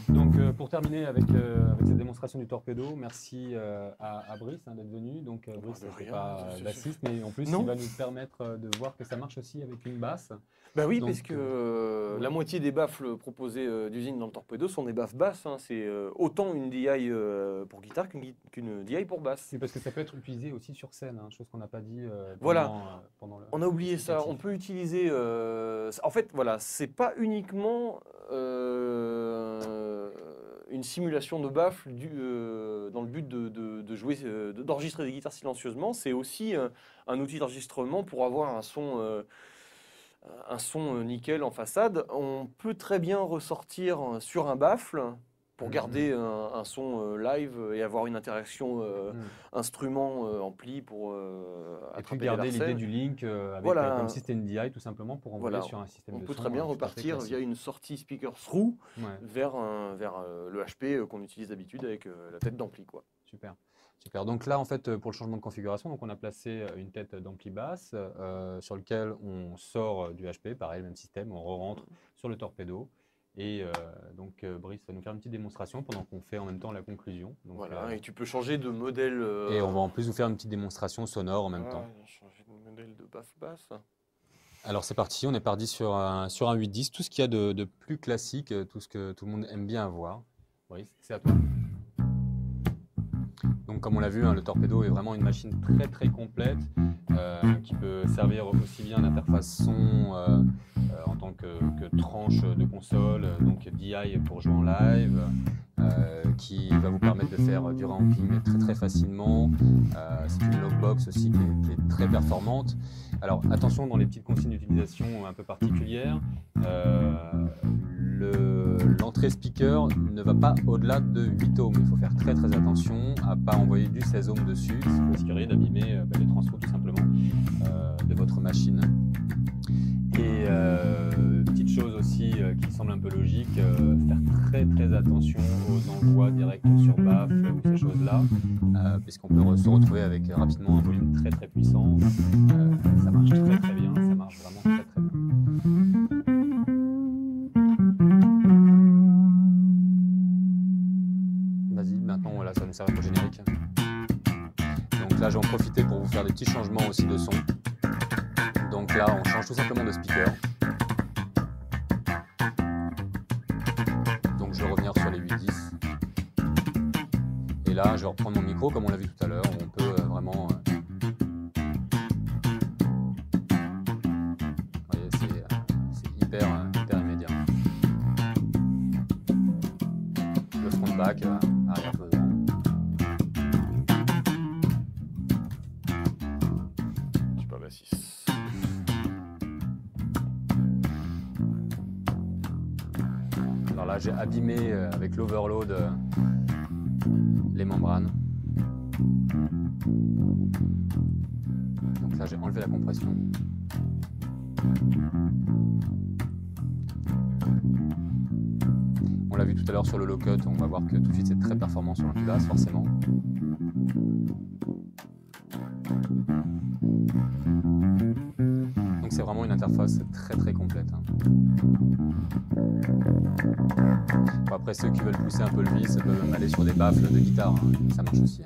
Donc pour terminer avec cette démonstration du torpedo, merci à Brice d'être venu. Donc Brice, c'est pas bassiste, mais en plus il va nous permettre de voir que ça marche aussi avec une basse. Bah oui, donc, parce que la moitié des baffles proposées d'usine dans le torpedo sont des baffes basses. Hein. C'est autant une DI pour guitare qu'une DI pour basse. Oui, parce que ça peut être utilisé aussi sur scène, hein, chose qu'on n'a pas dit pendant le... On a oublié ça. On peut utiliser... en fait, voilà, c'est pas uniquement une simulation de baffle dans le but d'enregistrer des guitares silencieusement. C'est aussi un outil d'enregistrement pour avoir un son nickel en façade. On peut très bien ressortir sur un baffle pour garder un son live et avoir une interaction instrument ampli pour et puis garder l'idée du link comme si c'était une DI tout simplement pour envoyer sur un système de son. On peut très bien repartir via une sortie speaker through vers le HP qu'on utilise d'habitude avec la tête d'ampli, quoi. Super. Super. Donc là, en fait, pour le changement de configuration, donc on a placé une tête d'ampli basse sur lequel on sort du HP, pareil, le même système, on re-rentre sur le torpedo. Et donc Brice va nous faire une petite démonstration pendant qu'on fait en même temps la conclusion. Donc, voilà, et tu peux changer de modèle. Et on va en plus vous faire une petite démonstration sonore en même temps. Changer de modèle de basse. Alors c'est parti, on est parti sur un 8-10, tout ce qu'il y a de plus classique, tout ce que tout le monde aime bien avoir. Brice, c'est à toi. Donc comme on l'a vu, le torpedo est vraiment une machine très très complète qui peut servir aussi bien d'interface son en tant que tranche de console, donc DI pour jouer en live, qui va vous permettre de faire du ramping très très facilement. C'est une logbox aussi qui est très performante. Alors attention dans les petites consignes d'utilisation un peu particulières, l'entrée speaker ne va pas au-delà de 8 ohms. Il faut faire très très attention à ne pas envoyer du 16 ohms dessus, ce qui risquerait d'abîmer les transfos tout simplement de votre machine. Et petite chose aussi qui semble un peu logique, faire très très attention aux envois directs sur BAF ou ces choses-là, puisqu'on peut se retrouver avec rapidement un volume très très puissant. Ça marche très très bien, ça marche vraiment très très bien. Vas-y, maintenant voilà, ça nous sert pour le générique. Donc là, j'en profiter pour vous faire des petits changements aussi de son. Donc là, on change tout simplement de speaker. Donc je vais revenir sur les 8-10. Et là, je vais reprendre mon micro comme on l'a vu tout à l'heure, où on peut vraiment... Vous voyez, c'est hyper immédiat. Le front-back, arrière-devant. Je suis pas bassiste. Alors là, j'ai abîmé avec l'overload les membranes. Donc là, j'ai enlevé la compression. On l'a vu tout à l'heure sur le low cut, on va voir que tout de suite c'est très performant sur l'ampli-basse, forcément. Donc c'est vraiment une interface très très complète. Bon, après ceux qui veulent pousser un peu le vice peuvent même aller sur des baffles de guitare, ça marche aussi.